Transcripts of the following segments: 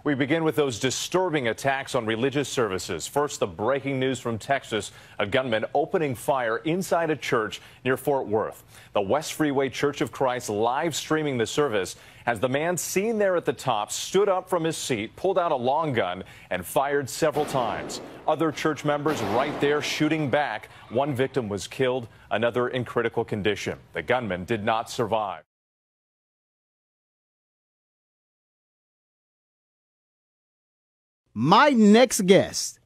We begin with those disturbing attacks on religious services. First, the breaking news from Texas, a gunman opening fire inside a church near Fort Worth. The West Freeway Church of Christ live streaming the service as the man seen there at the top stood up from his seat, pulled out a long gun, and fired several times. Other church members right there shooting back. One victim was killed, another in critical condition. The gunman did not survive. My next guest,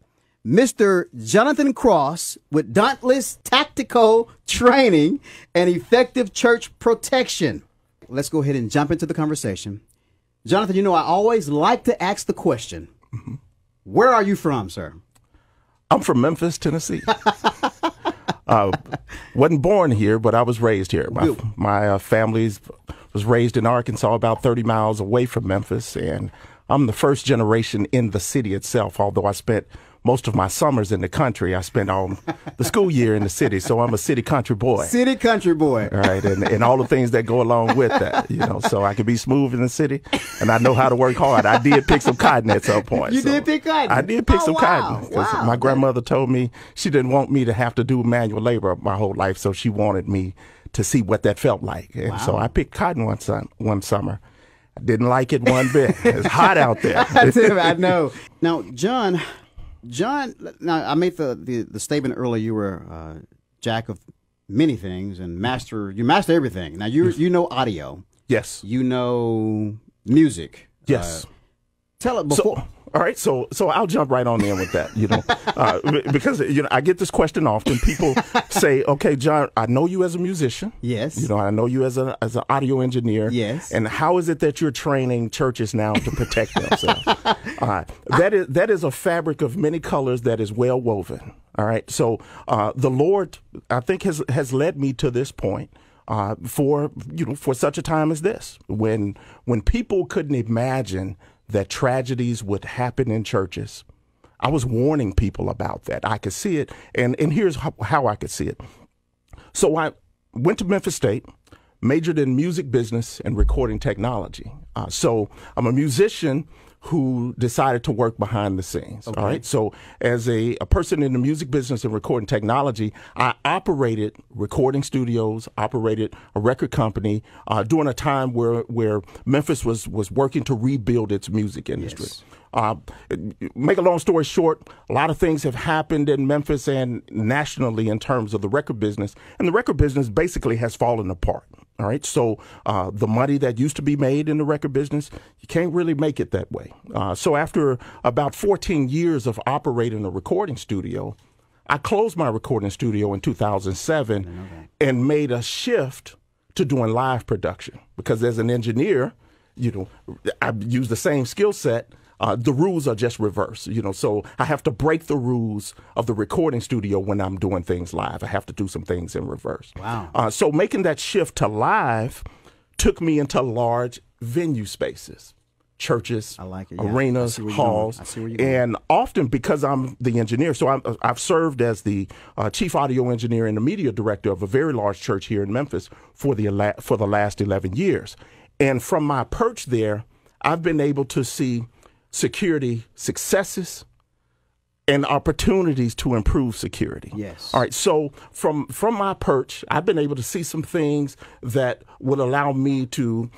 Mr. Jonathan Cross with Dauntless Tactical Training and Effective Church Protection. Let's go ahead and jump into the conversation. Jonathan, you know, I always like to ask the question, where are you from, sir? I'm from Memphis, Tennessee. Wasn't born here, but I was raised here. My family was raised in Arkansas, about 30 miles away from Memphis, and I'm the first generation in the city itself, although I spent most of my summers in the country. I spent all the school year in the city, so I'm a city country boy. City country boy. All right, and all the things that go along with that, you know, so I can be smooth in the city, and I know how to work hard. I did pick some cotton at some point. You did pick cotton? I did pick some cotton, because my grandmother told me she didn't want me to have to do manual labor my whole life, so she wanted me to see what that felt like. And so I picked cotton one summer. I didn't like it one bit. It's hot out there. I know. Now, John, now I made the statement earlier. You were jack of many things and you master everything. Now you know audio. Yes. You know music. Yes. Tell it before. All right, so I'll jump right on in with that, you know, because, you know, I get this question often. People say, okay, John, I know you as a musician. Yes. You know, I know you as an audio engineer. Yes. And how is it that you're training churches now to protect themselves? That is a fabric of many colors that is well woven. All right. So the Lord, I think, has led me to this point. For such a time as this, when people couldn't imagine that tragedies would happen in churches, I was warning people about that. I could see it, and here's how I could see it. So I went to Memphis State, majored in music business and recording technology. So I'm a musician who decided to work behind the scenes. Okay. All right. So as a person in the music business and recording technology, I operated recording studios, operated a record company during a time where Memphis was working to rebuild its music industry. Yes. Make a long story short, a lot of things have happened in Memphis and nationally in terms of the record business, and the record business basically has fallen apart. All right. So the money that used to be made in the record business, you can't really make it that way. So after about 14 years of operating a recording studio, I closed my recording studio in 2007 and made a shift to doing live production, because as an engineer, you know, I use the same skill set. The rules are just reversed, you know, so I have to break the rules of the recording studio when I'm doing things live. I have to do some things in reverse. Wow. So making that shift to live took me into large venue spaces, churches, I like it, arenas, halls, and often because I'm the engineer. So I've served as the chief audio engineer and the media director of a very large church here in Memphis for the last 11 years. And from my perch there, I've been able to see security successes and opportunities to improve security. Yes. All right. So from my perch, I've been able to see some things that would allow me to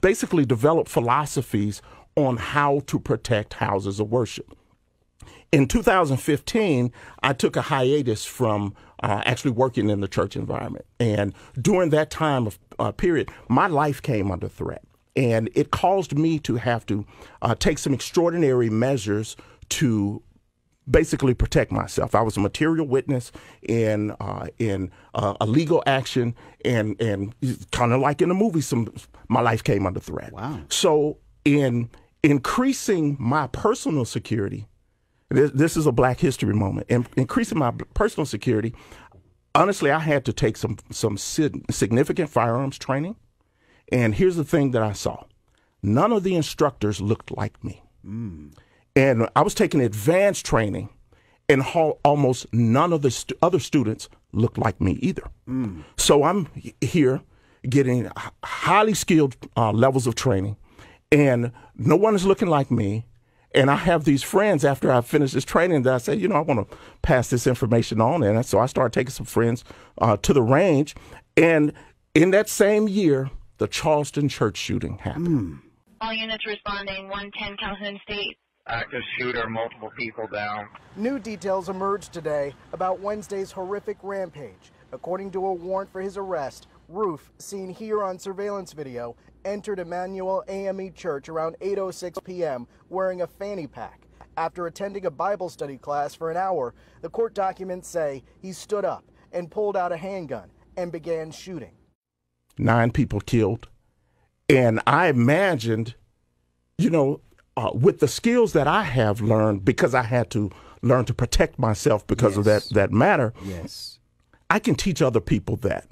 basically develop philosophies on how to protect houses of worship. In 2015, I took a hiatus from actually working in the church environment. And during that time of period, my life came under threat. And it caused me to have to take some extraordinary measures to basically protect myself. I was a material witness in a legal action, and kind of like in a movie, my life came under threat. Wow. So in increasing my personal security, this is a Black History moment, in increasing my personal security, honestly, I had to take some significant firearms training. And here's the thing that I saw. None of the instructors looked like me. And I was taking advanced training, and almost none of the other students looked like me either. So I'm here getting highly skilled levels of training, and no one is looking like me. And I have these friends after I finish this training that I say, I want to pass this information on. And so I started taking some friends to the range. And in that same year, the Charleston church shooting happened. All units responding, 110 Calhoun State. Active shooter, multiple people down. New details emerged today about Wednesday's horrific rampage. According to a warrant for his arrest, Roof, seen here on surveillance video, entered Emmanuel AME Church around 8:06 p.m. wearing a fanny pack. After attending a Bible study class for an hour, the court documents say he stood up and pulled out a handgun and began shooting. 9 people killed. And I imagined, with the skills that I have learned, because I had to learn to protect myself because of that matter, Yes. I can teach other people that.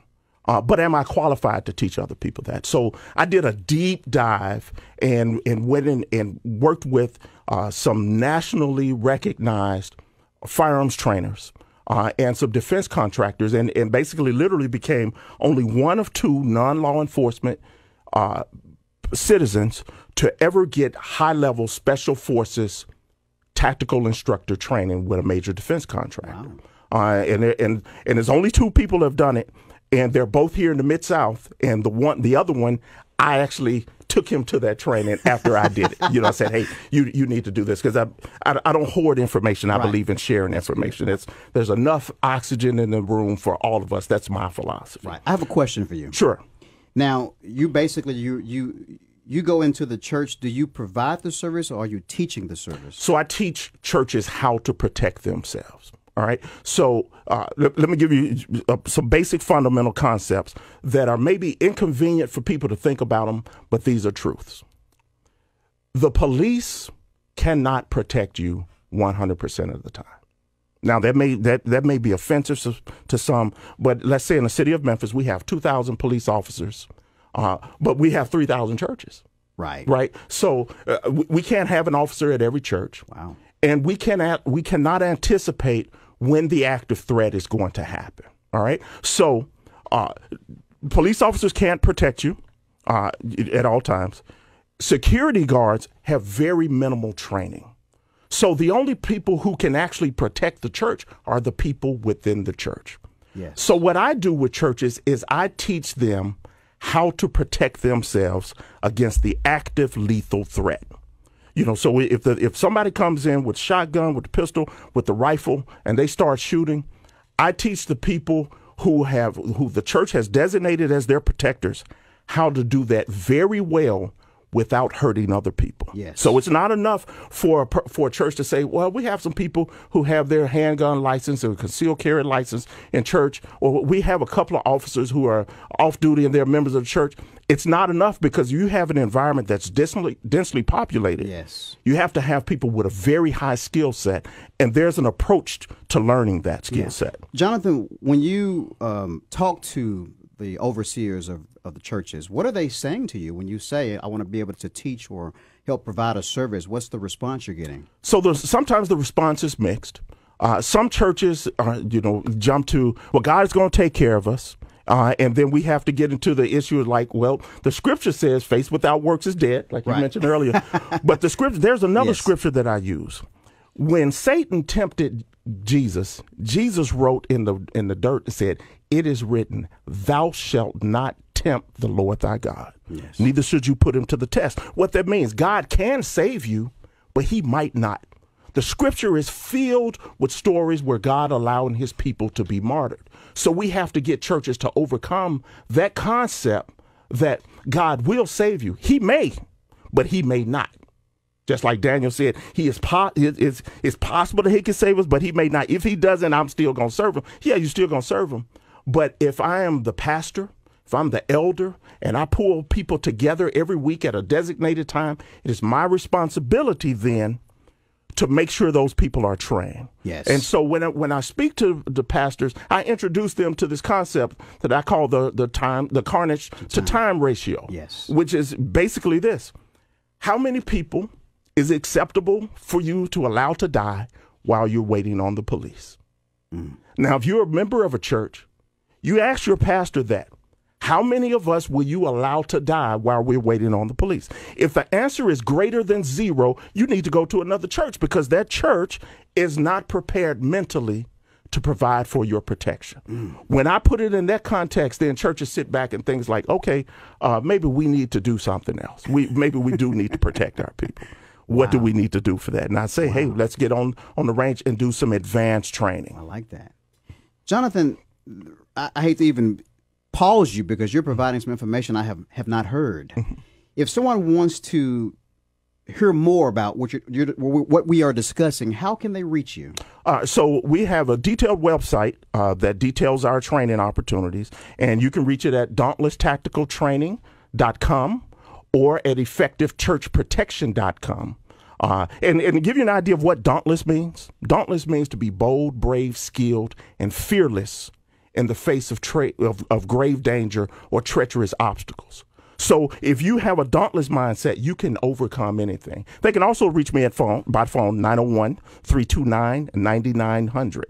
But am I qualified to teach other people that? So I did a deep dive and went in and worked with some nationally recognized firearms trainers and some defense contractors, and basically literally became only one of 2 non-law enforcement citizens to ever get high-level special forces tactical instructor training with a major defense contractor. Wow. And there's only 2 people have done it. And they're both here in the Mid-South, and the other one, I actually took him to that training after I did it. I said, hey, you need to do this, because I don't hoard information. I believe in sharing information. There's enough oxygen in the room for all of us. That's my philosophy. Right. I have a question for you. Sure. Now, you basically you go into the church. Do you provide the service, or are you teaching the service? So I teach churches how to protect themselves. All right. So let me give you some basic fundamental concepts that are maybe inconvenient for people to think about them, but these are truths. The police cannot protect you 100% of the time. Now, that may be offensive to some, but let's say in the city of Memphis, we have 2,000 police officers, but we have 3,000 churches. Right. Right. So we can't have an officer at every church. Wow. And we cannot anticipate when the active threat is going to happen. All right. So police officers can't protect you at all times. Security guards have very minimal training. So the only people who can actually protect the church are the people within the church. Yes. So what I do with churches is I teach them how to protect themselves against the active lethal threat. So if somebody comes in with shotgun, with the pistol, with the rifle, and they start shooting, I teach the people who the church has designated as their protectors how to do that very well without hurting other people. Yes. So it's not enough for a church to say, well, we have some people who have their handgun license or concealed carry license in church, or we have a couple of officers who are off duty and they're members of the church. It's not enough, because you have an environment that's densely populated. Yes. You have to have people with a very high skill set, and there's an approach to learning that skill set. Jonathan, when you talk to the overseers of the churches, what are they saying to you when you say, I want to be able to teach or help provide a service? What's the response you're getting? So sometimes the response is mixed. Some churches, jump to, well, God is going to take care of us. And then we have to get into the issue of like, well, the scripture says faith without works is dead, like you mentioned earlier. But there's another scripture that I use. When Satan tempted Jesus wrote in the dirt and said, it is written, thou shalt not tempt the Lord thy God. Yes. Neither should you put him to the test. What that means, God can save you, but he might not. The scripture is filled with stories where God allowing his people to be martyred. So we have to get churches to overcome that concept that God will save you. He may, but he may not. Just like Daniel said, it's possible that he can save us, but he may not. If he doesn't, I'm still going to serve him. Yeah, you're still going to serve him. But if I am the pastor, if I'm the elder, and I pull people together every week at a designated time, it is my responsibility then to make sure those people are trained. Yes. And so when I speak to the pastors, I introduce them to this concept that I call the carnage to time ratio. Yes. Which is basically this: how many people is it acceptable for you to allow to die while you're waiting on the police? Now, if you're a member of a church, you ask your pastor that. How many of us will you allow to die while we're waiting on the police? If the answer is greater than 0, you need to go to another church, because that church is not prepared mentally to provide for your protection. When I put it in that context, then churches sit back and things like, okay, maybe we need to do something else. Maybe we do need to protect our people. What do we need to do for that? And I say, hey, let's get on the range and do some advanced training. I like that. Jonathan, I hate to even pause you because you're providing some information I have not heard. If someone wants to hear more about what we are discussing, how can they reach you? So we have a detailed website that details our training opportunities, and you can reach it at dauntlesstacticaltraining.com or at effectivechurchprotection.com. And to give you an idea of what dauntless means to be bold, brave, skilled, and fearless in the face of grave danger or treacherous obstacles. So if you have a dauntless mindset, you can overcome anything. They can also reach me by phone 901-329-9900.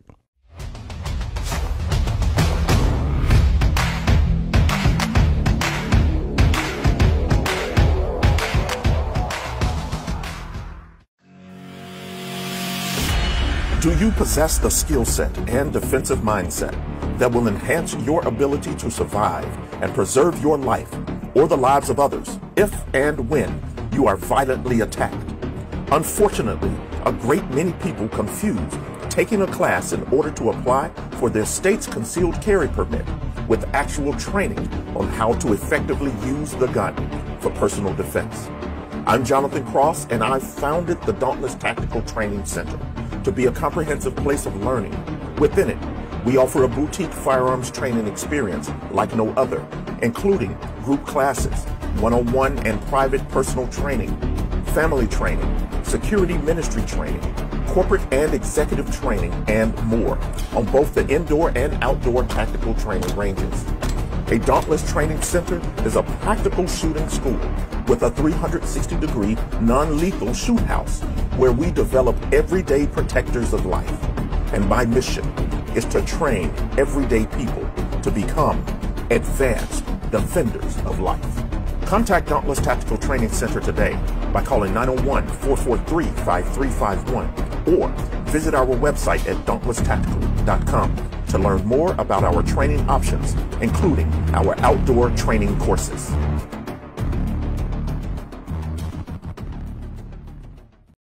Do you possess the skill set and defensive mindset that will enhance your ability to survive and preserve your life or the lives of others if and when you are violently attacked? Unfortunately, a great many people confuse taking a class in order to apply for their state's concealed carry permit with actual training on how to effectively use the gun for personal defense. I'm Jonathan Cross, and I founded the Dauntless Tactical Training Center to be a comprehensive place of learning. Within it, we offer a boutique firearms training experience like no other, including group classes, one-on-one and private personal training, family training, security ministry training, corporate and executive training, and more on both the indoor and outdoor tactical training ranges. A Dauntless Training Center is a practical shooting school with a 360-degree non-lethal shoot house where we develop everyday protectors of life. And my mission is to train everyday people to become advanced defenders of life. Contact Dauntless Tactical Training Center today by calling 901-443-5351 or visit our website at dauntlesstactical.com to learn more about our training options, including our outdoor training courses.